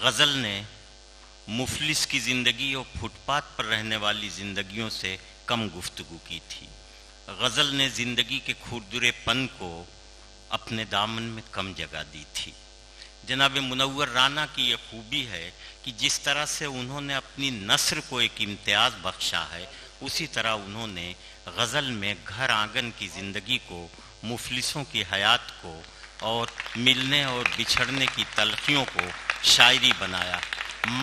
غزل نے مفلس کی زندگی اور فٹ پاتھ پر رہنے والی زندگیوں سے کم گفتگو کی تھی۔ غزل نے زندگی کے کھردرے پن کو اپنے دامن میں کم جگہ دی تھی۔ جناب منور رانا کی یہ خوبی ہے کہ جس طرح سے انہوں نے اپنی نثر کو ایک امتیاز بخشا ہے، اسی طرح انہوں نے غزل میں گھر آنگن کی زندگی کو، مفلسوں کی حیات کو اور ملنے اور بچھڑنے کی تلخیوں کو شاعری بنایا۔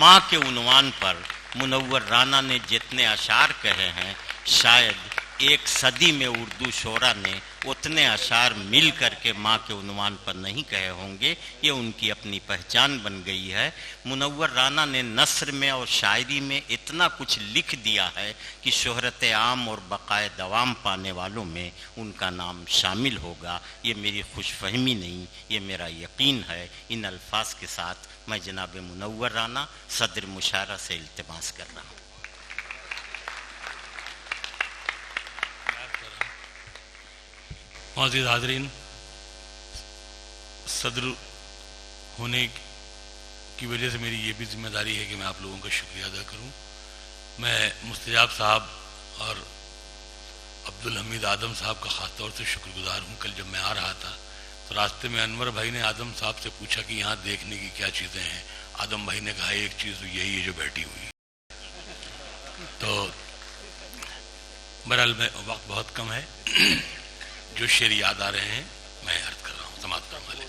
ماں کے عنوان پر منور رانا نے جتنے اشعار کہے ہیں، شاید ایک صدی میں اردو شعراء نے اتنے اشعار مل کر کے ماں کے عنوان پر نہیں کہے ہوں گے۔ یہ ان کی اپنی پہچان بن گئی ہے۔ منور رانا نے نثر میں اور شاعری میں اتنا کچھ لکھ دیا ہے کہ شہرت عام اور بقائے دوام پانے والوں میں ان کا نام شامل ہوگا۔ یہ میری خوش فہمی نہیں، یہ میرا یقین ہے۔ ان الفاظ کے ساتھ میں جناب منور رانا صدر مشاعرہ سے التماس کر رہا ہوں۔ معزز حاضرین، صدر ہونے کی وجہ سے میری یہ بھی ذمہ داری ہے کہ میں آپ لوگوں کا شکریہ ادا کروں۔ میں مستجاب صاحب اور عبدالحمید آدم صاحب کا خاص طور سے شکر گزار ہوں۔ کل جب میں آ رہا تھا تو راستے میں انور بھائی نے آدم صاحب سے پوچھا کہ یہاں دیکھنے کی کیا چیزیں ہیں۔ آدم بھائی نے کہا ایک چیز تو یہی ہے جو بیٹھی ہوئی۔ تو بہرحال میں وقت بہت کم ہے، جو شعر یاد آ رہے ہیں میں عرض کر رہا ہوں، سماعت فرما لیں۔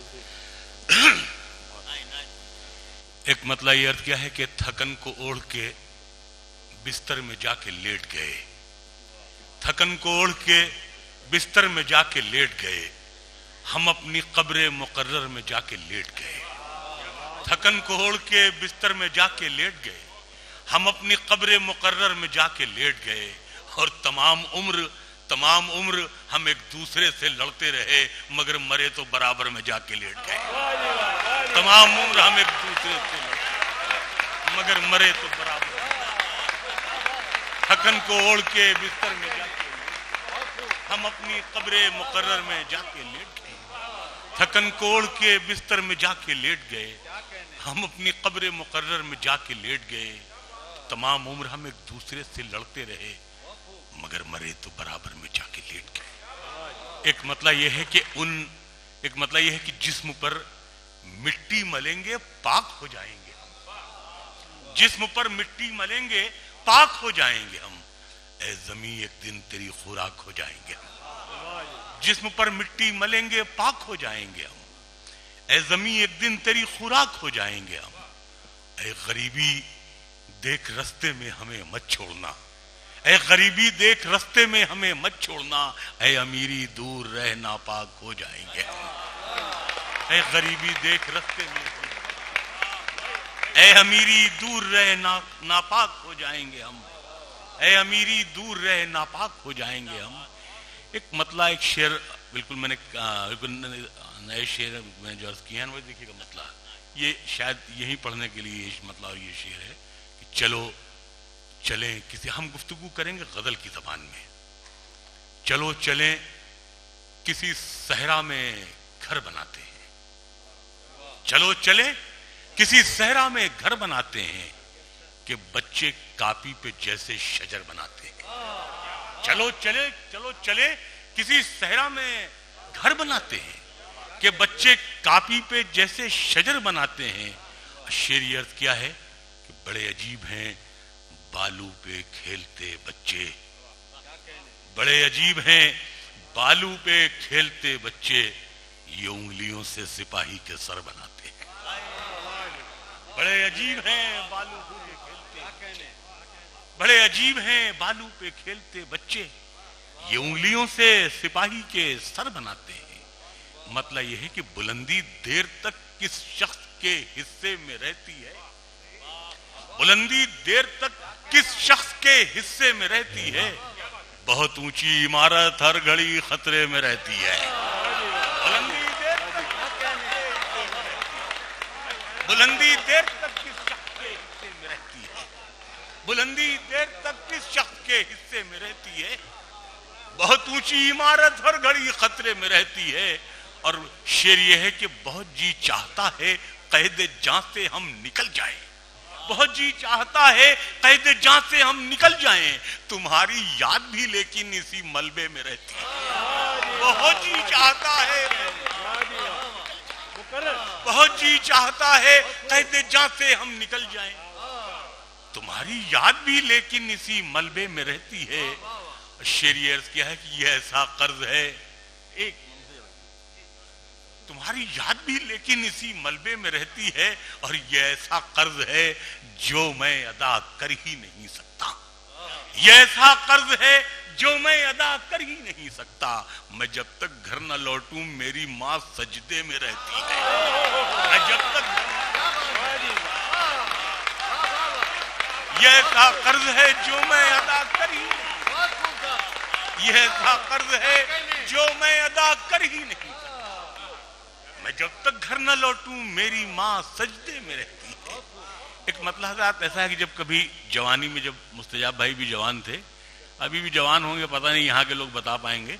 ایک مطلع یہ عرض کیا ہے کہ تھکن کو اوڑھ کے بستر میں جا کے لیٹ گئے، تھکن کو اوڑھ کے بستر میں جا کے لیٹ گئے، ہم اپنی قبر مقرر میں جا کے لیٹ گئے۔ تھکن کو اوڑھ کے بستر میں جا کے لیٹ گئے، ہم اپنی قبر مقرر میں جا کے لیٹ گئے، اور تمام عمر ہم ایک دوسرے سے لڑتے رہے مگر مرے تو برابر میں جا کے لیٹ گئے۔ تمام عمر ہم ایک دوسرے سے لڑتے مگر مرے تو برابر۔ تھکن کو اوڑھ کے بستر میں جا کے ہم اپنی قبر مقرر میں جا کے لیٹ گئے۔ تھکن کو اوڑھ کے بستر میں جا کے لیٹ گئے، ہم اپنی قبر مقرر میں جا کے لیٹ گئے۔ تمام عمر ہم ایک دوسرے سے لڑتے رہے مگر مرے تو برابر میں جا کے لیٹ گئے۔ ایک مطلب یہ ہے کہ جسم پر مٹی ملیں گے پاک ہو جائیں گے، جسم پر مٹی ملیں گے پاک ہو جائیں گے ہم، اے زمین ایک دن تیری خوراک ہو جائیں گے ہم۔ جسم پر مٹی ملیں گے پاک ہو جائیں گے ہم، اے زمین ایک دن تیری خوراک ہو جائیں گے ہم۔ اے غریبی دیکھ رستے میں ہمیں مت چھوڑنا، اے غریبی دیکھ رستے میں ہمیں مت چھوڑنا، اے امیری دور رہ ناپاک ہو جائیں گے ہم۔ اے غریبی دیکھ رستے میں، اے امیری دور رہ ناپاک ہو جائیں گے ہم، اے امیری دور رہ ناپاک ہو جائیں گے ہم۔ ایک مطلع، ایک شعر بالکل میں نے نئے شعر میں جو عرض کیا ہے وہ دیکھیے گا مطلع، یہ شاید یہی پڑھنے کے لیے مطلع یہ شعر ہے کہ چلو چلیں کسی، ہم گفتگو کریں گے غزل کی زبان میں۔ چلو چلیں کسی صحرا میں گھر بناتے ہیں، چلو چلیں کسی صحرا میں گھر بناتے ہیں کہ بچے کاپی پہ جیسے شجر بناتے ہیں۔ چلو چلیں کسی صحرا میں گھر بناتے ہیں کہ بچے کاپی پہ جیسے شجر بناتے ہیں۔ شعر عرض کیا ہے کہ بڑے عجیب ہیں بالو پہ کھیلتے بچے، بڑے عجیب ہیں بالو پہ کھیلتے بچے، یہ انگلیوں سے سپاہی کے سر بناتے ہیں۔ بڑے عجیب ہیں بالو پہ کھیلتے، بڑے عجیب ہیں بالو پہ کھیلتے بچے، یہ انگلیوں سے سپاہی کے سر بناتے ہیں۔ مطلب یہ ہے کہ بلندی دیر تک کس شخص کے حصے میں رہتی ہے، بلندی دیر تک کس شخص کے حصے میں رہتی ہے، بہت اونچی عمارت ہر گھڑی خطرے میں رہتی ہے۔ بلندی دیر تک کس شخص کے حصے میں رہتی ہے، بلندی دیر تک کس شخص کے حصے میں رہتی ہے، بہت اونچی عمارت ہر گھڑی خطرے میں رہتی ہے۔ اور شعر یہ ہے کہ بہت جی چاہتا ہے قید جاں سے ہم نکل جائیں، بہت جی چاہتا ہے قید جاں سے ہم نکل جائیں، تمہاری یاد بھی لیکن اسی ملبے میں رہتی ہے، بہت جی چاہتا ہے، بہت جی چاہتا ہے قید جاں سے ہم نکل جائیں، تمہاری یاد بھی لیکن اسی ملبے میں رہتی ہے۔ شعر یہ عرض کیا ہے کہ یہ ایسا قرض ہے، ایک تمہاری یاد بھی لیکن اسی ملبے میں رہتی ہے، اور یہ ایسا قرض ہے جو میں ادا کر ہی نہیں سکتا، یہ ایسا قرض ہے جو میں ادا کر ہی نہیں سکتا، میں جب تک گھر نہ لوٹوں میری ماں سجدے میں رہتی ہے، میں جب تک یہ ایسا قرض ہے جو میں ادا کر ہی نہیں، یہ ایسا قرض ہے جو میں ادا کر ہی نہیں سکتا، میں جب تک گھر نہ لوٹوں میری ماں سجدے میں رہتی ہے۔ ایک مطلب حضرات ایسا ہے کہ جب کبھی جوانی میں، جب مستجاب بھائی بھی جوان تھے، ابھی بھی جوان ہوں گے پتہ نہیں یہاں کے لوگ بتا پائیں گے،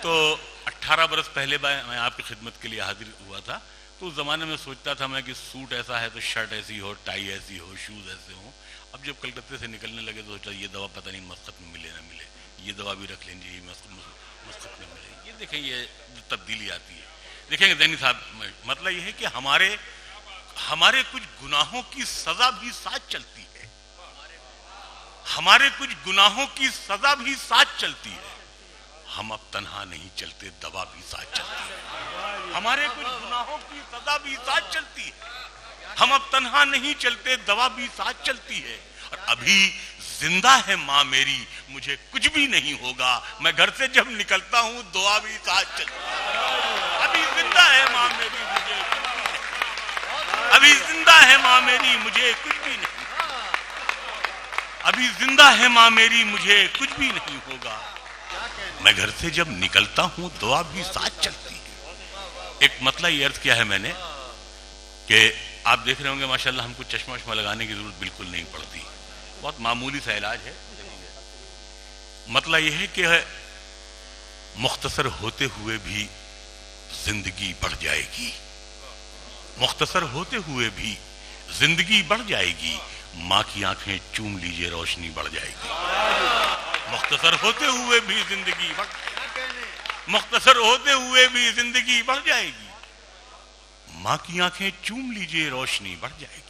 تو 18 برس پہلے میں آپ کی خدمت کے لیے حاضر ہوا تھا، تو اس زمانے میں سوچتا تھا میں کہ سوٹ ایسا ہے تو شرٹ ایسی ہو، ٹائی ایسی ہو، شوز ایسے ہوں۔ اب جب کلکتے سے نکلنے لگے تو سوچا یہ دوا پتہ نہیں مسقط میں ملے نہ ملے، یہ دوا بھی رکھ لیجیے مسقط میں ملے، یہ دیکھیں یہ تبدیلی آتی ہے۔ دیکھیں گے دینی صاحب، مطلب یہ ہے کہ ہمارے کچھ گناہوں کی سزا بھی ساتھ چلتی ہے، ہمارے کچھ گناہوں کی سزا بھی ساتھ چلتی ہے، ہم اب تنہا نہیں چلتے، دوا بھی ساتھ چلتی ہے، ہمارے کچھ گناہوں کی سزا بھی ساتھ چلتی ہے، ہم اب تنہا نہیں چلتے، دوا بھی ساتھ چلتی ہے، اور ابھی زندہ ہے ماں میری مجھے کچھ بھی نہیں ہوگا، میں گھر سے جب نکلتا ہوں دعا بھی ساتھ چلتی ہے، ابھی زندہ ہے ماں میری مجھے کچھ بھی نہیں، ابھی زندہ ہے ماں میری مجھے کچھ بھی نہیں، ابھی زندہ ہے ماں میری مجھے کچھ بھی نہیں ہوگا، میں گھر سے جب نکلتا ہوں دعا بھی ساتھ چلتی ہے۔ ایک مطلب یہ عرض کیا ہے میں نے کہ آپ دیکھ رہے ہوں گے ماشاءاللہ ہم کو چشمہ وشمہ لگانے کی ضرورت بالکل نہیں پڑتی، بہت معمولی سا علاج ہے۔ مطلب یہ ہے کہ مختصر ہوتے ہوئے بھی زندگی بڑھ جائے گی، مختصر ہوتے ہوئے بھی زندگی بڑھ جائے گی، ماں کی آنکھیں چوم لیجئے روشنی بڑھ جائے گی، مختصر ہوتے ہوئے بھی زندگی بڑھ جائے گی، مختصر ہوتے ہوئے بھی زندگی بڑھ جائے گی، ماں کی آنکھیں چوم لیجئے روشنی بڑھ جائے گی۔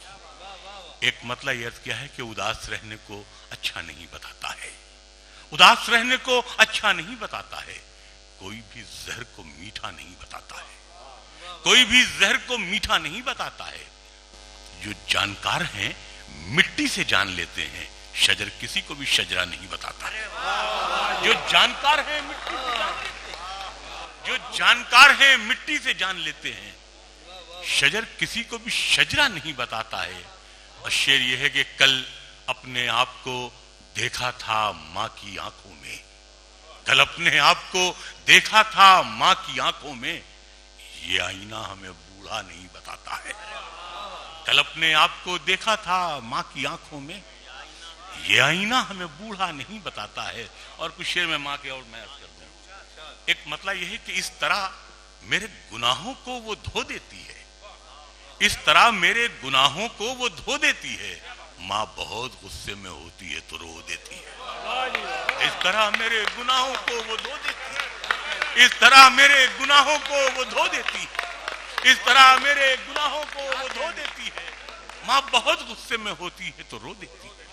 ایک مطلب یہ عرض کیا ہے کہ اداس رہنے کو اچھا نہیں بتاتا ہے، اداس رہنے کو اچھا نہیں بتاتا ہے، کوئی بھی زہر کو میٹھا نہیں بتاتا ہے، کوئی بھی زہر کو میٹھا نہیں بتاتا ہے، جو جانکار ہیں مٹی سے جان لیتے ہیں، شجر کسی کو بھی شجرہ نہیں بتاتا ہے، جو جانکار ہیں مٹی سے جان لیتے ہیں، جو جانکار ہیں مٹی سے جان لیتے ہیں، شجر کسی کو بھی شجرہ نہیں بتاتا ہے۔ اور شعر یہ ہے کہ کل اپنے آپ کو دیکھا تھا ماں کی آنکھوں میں، کل اپنے آپ کو دیکھا تھا ماں کی آنکھوں میں، یہ آئینہ ہمیں بوڑھا نہیں بتاتا ہے، کل اپنے آپ کو دیکھا تھا ماں کی آنکھوں میں، یہ آئینہ ہمیں بوڑھا نہیں بتاتا ہے۔ اور کچھ شعر میں ماں کے اور میں عرض کر دوں، ایک مطلب یہ ہے کہ اس طرح میرے گناہوں کو وہ دھو دیتی ہے، اس طرح میرے گناہوں کو وہ دھو دیتی ہے، ماں بہت غصے میں ہوتی ہے تو رو دیتی ہے، اس طرح میرے گناہوں کو وہ دھو دیتی ہے، اس طرح میرے گناہوں کو وہ دھو دیتی ہے، اس طرح میرے گناہوں کو وہ دھو دیتی ہے، ماں بہت غصے میں ہوتی ہے تو رو دیتی ہے۔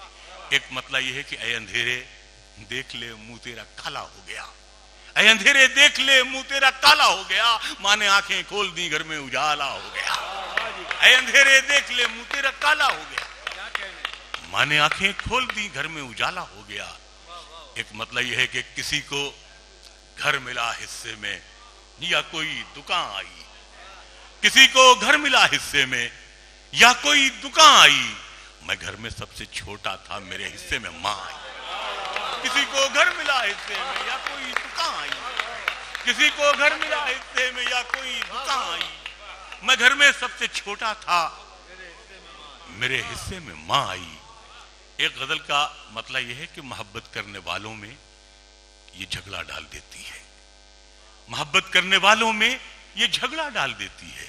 ایک مطلب یہ ہے کہ اے اندھیرے دیکھ لے منہ تیرا کالا ہو گیا، اے اندھیرے دیکھ لے منہ تیرا کالا ہو گیا، ماں نے آنکھیں کھول دی گھر میں اجالا ہو گیا، اے اندھیرے دیکھ لے منہ تیرا کالا ہو گیا، ماں نے آنکھیں کھول دی گھر میں اجالا ہو گیا۔ ایک مطلب یہ ہے کہ کسی کو گھر ملا حصے میں یا کوئی دکان آئی، کسی کو گھر ملا حصے میں یا کوئی دکان آئی، میں گھر میں سب سے چھوٹا تھا میرے حصے میں ماں آئی، کسی کو گھر ملا حصے میں یا کوئی دکان آئی، کسی کو گھر ملا حصے میں یا کوئی دکان آئی، میں گھر میں سب سے چھوٹا تھا میرے حصے میں ماں آئی۔ ایک غزل کا مطلب یہ ہے کہ محبت کرنے والوں میں یہ جھگڑا ڈال دیتی ہے، محبت کرنے والوں میں یہ جھگڑا ڈال دیتی ہے،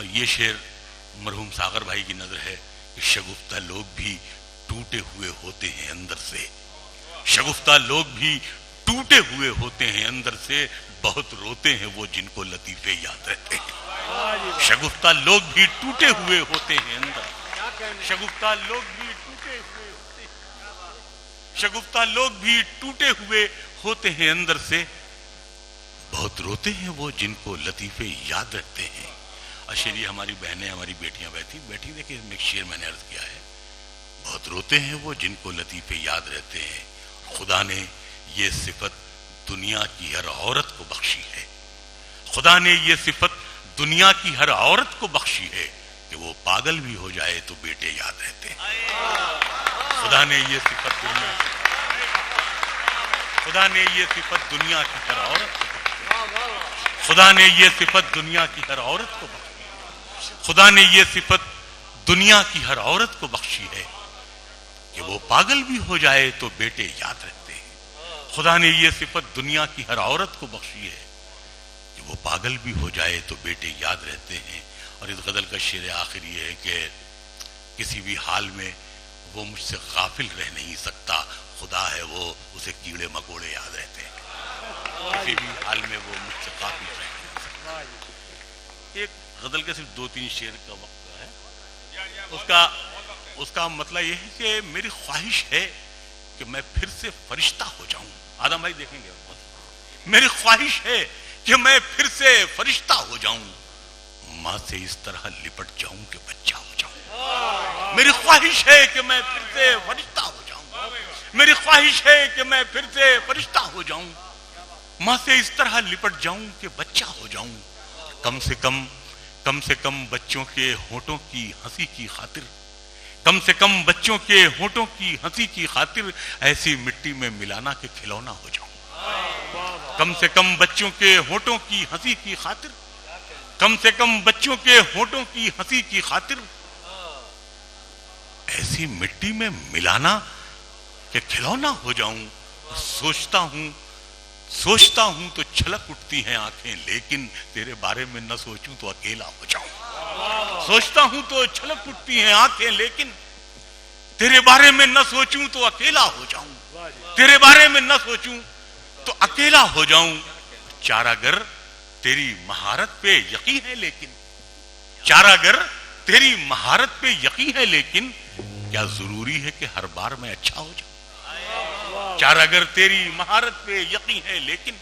اور یہ شعر مرحوم ساغر بھائی کی نظر ہے کہ شگفتہ لوگ بھی ٹوٹے ہوئے ہوتے ہیں اندر سے، شگفتہ لوگ بھی ٹوٹے ہوئے ہوتے ہیں اندر سے، بہت روتے ہیں وہ جن کو لطیفے یاد رہتے ہیں۔ شگفتہ لوگ بھی ٹوٹے ہوئے ہوتے ہیں اندر، شگفتہ لوگ بھی ٹوٹے ہوئے ہوتے ہیں، شگفتہ لوگ بھی ٹوٹے ہوئے ہوتے ہیں اندر سے، بہت روتے ہیں وہ جن کو لطیفے یاد رکھتے ہیں۔ اشعر یہ ہماری بہنیں، ہماری بیٹیاں بیٹھی دیکھیں، ایک شعر میں نے عرض کیا ہے، بہت روتے ہیں وہ جن کو لطیفے یاد رہتے ہیں۔ خدا نے یہ صفت دنیا کی ہر عورت کو بخشی ہے، خدا نے یہ صفت دنیا کی ہر عورت کو بخشی ہے کہ وہ پاگل بھی ہو جائے تو بیٹے یاد رہتے ہیں۔ خدا نے یہ صفت دنیا کی ہر عورت کو، خدا نے یہ صفت دنیا کی ہر عورت کو بخشی ہے، خدا نے یہ صفت دنیا کی ہر عورت کو بخشی ہے کہ وہ پاگل بھی ہو جائے تو بیٹے یاد رہتے ہیں۔ خدا نے یہ صفت دنیا کی ہر عورت کو بخشی ہے کہ وہ پاگل بھی ہو جائے تو بیٹے یاد رہتے ہیں۔ اور اس غزل کا شعر آخر یہ ہے کہ کسی بھی حال میں وہ مجھ سے غافل رہ نہیں سکتا، خدا ہے وہ، اسے کیڑے مکوڑے یاد رہتے ہیں۔ کسی بھی حال میں وہ مجھ سے غافل رہ نہیں سکتا۔ ایک غزل کے صرف 2-3 شعر کا وقت ہے، اس کا مطلب یہ ہے کہ میری خواہش ہے کہ میں پھر سے فرشتہ ہو جاؤں۔ آدم بھائی دیکھیں گے، میری خواہش ہے کہ میں پھر سے فرشتہ ہو جاؤں، ماں سے اس طرح لپٹ جاؤں کہ بچہ ہو جاؤں۔ میری خواہش ہے کہ میں پھر سے فرشتہ ہو جاؤں، میری خواہش ہے کہ میں پھر سے فرشتہ ہو جاؤں، ماں سے اس طرح لپٹ جاؤں کہ بچہ ہو جاؤں۔ کم سے کم بچوں کے ہونٹوں کی ہنسی کی خاطر، کم سے کم بچوں کے ہونٹوں کی ہنسی کی خاطر ایسی مٹی میں ملانا کہ کھلونا ہو جاؤں۔ کم سے کم بچوں کے ہونٹوں کی ہنسی کی خاطر، کم سے کم بچوں کے ہونٹوں کی ہنسی کی خاطر ایسی مٹی میں ملانا کہ کھلونا ہو جاؤں۔ سوچتا ہوں تو چھلک اٹھتی ہیں آنکھیں، لیکن تیرے بارے میں نہ سوچوں تو اکیلا ہو جاؤں۔ سوچتا ہوں تو چھلک اٹھتی ہیں آنکھیں، لیکن تیرے بارے میں نہ سوچوں تو اکیلا ہو جاؤں، تیرے بارے میں نہ سوچوں تو اکیلا ہو جاؤں۔ چارہ گر تیری مہارت پہ یقین ہے لیکن، چارہ گر تیری مہارت پہ یقین ہے لیکن کیا ضروری ہے کہ ہر بار میں اچھا ہو جاؤں؟ چارہ اگر تیری مہارت پہ یقین ہے لیکن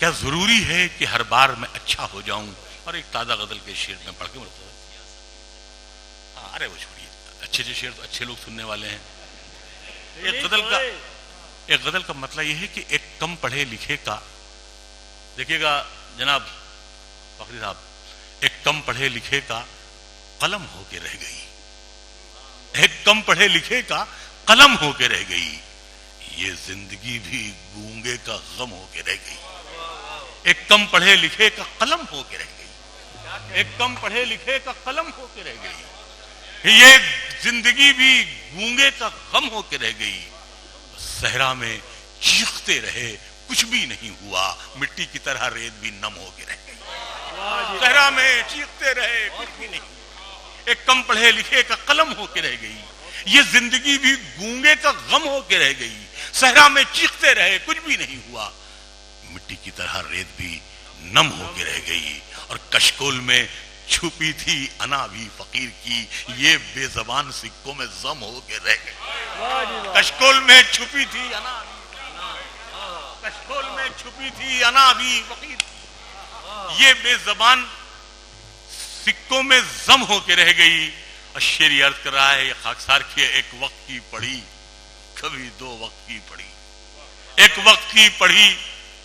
کیا ضروری ہے کہ ہر بار میں اچھا ہو جاؤں؟ اور ایک تازہ غزل کے شعر میں پڑھ کے ارے وہ چھوڑیے، اچھے شعر تو اچھے لوگ سننے والے ہیں۔ ایک غزل کا مطلب یہ ہے کہ ایک کم پڑھے لکھے کا، دیکھیے گا جناب فخری صاحب، ایک کم پڑھے لکھے کا قلم ہو کے رہ گئی، ایک کم پڑھے لکھے کا قلم ہو کے رہ گئی، یہ زندگی بھی گونگے کا غم ہو کے رہ گئی۔ ایک کم پڑھے لکھے کا قلم ہو کے رہ گئی، ایک کم پڑھے لکھے کا قلم ہو کے رہ گئی، یہ زندگی بھی گونگے کا غم ہو کے رہ گئی۔ صحرا میں چیختے رہے کچھ بھی نہیں ہوا، مٹی کی طرح ریت بھی نم ہو کے رہ گئی۔ صحرا میں چیختے رہے کچھ بھی نہیں، ایک کم پڑھے لکھے کا قلم ہو کے رہ گئی، یہ زندگی بھی گونگے کا غم ہو کے رہ گئی۔ صحرا میں چیختے رہے کچھ بھی نہیں ہوا، مٹی کی طرح ریت بھی نم ہو کے رہ گئی۔ اور کشکول میں چھپی تھی انا بھی فقیر کی، یہ بے زبان سکوں میں ضم ہو کے رہ گئی۔ کشکول میں چھپی تھی انا بھی، کشکول میں چھپی تھی انا بھی فقیر کی، یہ بے زبان سکوں میں ضم ہو کے رہ گئی۔ اور شعر عرض کر رہا ہے یہ خاکسار کی ایک وقت کی پڑھی کبھی 2 وقت کی پڑھی، ایک وقت کی پڑھی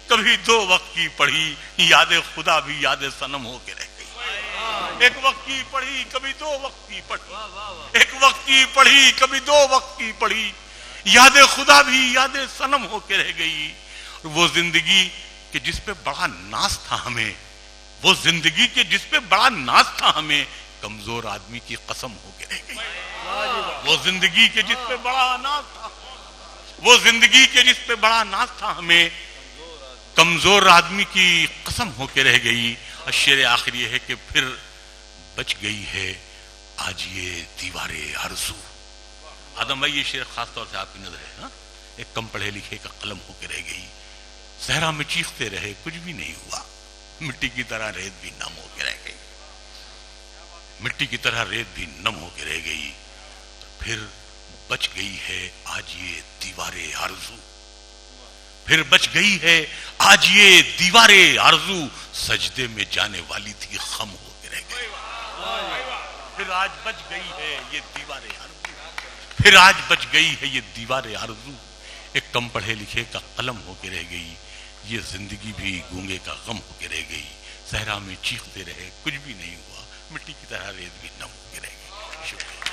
کبھی 2 وقت کی پڑھی، یاد خدا بھی یاد صنم ہو کے رہ گئی۔ ایک وقت کی پڑھی کبھی 2 وقت کی پڑھی، ایک وقت کی پڑھی کبھی 2 وقت کی پڑھی، یاد خدا بھی یاد صنم ہو کے رہ گئی۔ وہ زندگی کہ جس پہ بڑا ناز تھا ہمیں، وہ زندگی کے جس پہ بڑا ناز تھا ہمیں، کمزور آدمی کی قسم ہو کے رہ گئی۔ وہ زندگی کے جس پہ بڑا ناز تھا، وہ زندگی کے جس پہ بڑا ناز تھا ہمیں، کمزور آدمی کی قسم ہو کے رہ گئی۔ اور شعر آخر یہ ہے کہ پھر بچ گئی ہے آج یہ دیوار آرزو. آدم بھائی یہ شعر خاص طور سے آپ کی نظر ہے. ہاں ایک کم پڑھے لکھے کا قلم ہو کے رہ گئی, صحرا میں چیختے رہے کچھ بھی نہیں ہوا, مٹی کی طرح ریت بھی نم ہو کے رہ گئی, مٹی کی طرح ریت بھی نم ہو کے رہ گئی. پھر بچ گئی ہے آج یہ دیوار آرزو, پھر بچ گئی ہے آج یہ دیوار آرزو, سجدے میں جانے والی تھی خم ہو کے رہ گئی. پھر آج بچ گئی ہے یہ دیوار آرزو, پھر آج بچ گئی ہے یہ دیوار آرزو. ایک کم پڑھے لکھے کا قلم ہو کے رہ گئی, یہ زندگی بھی گونگے کا غم ہو کے رہ گئی. صحرا میں چیختے رہے کچھ بھی نہیں ہوا, مٹی کی طرح ریت بھی نم ہو کے رہ گئی. شکریہ.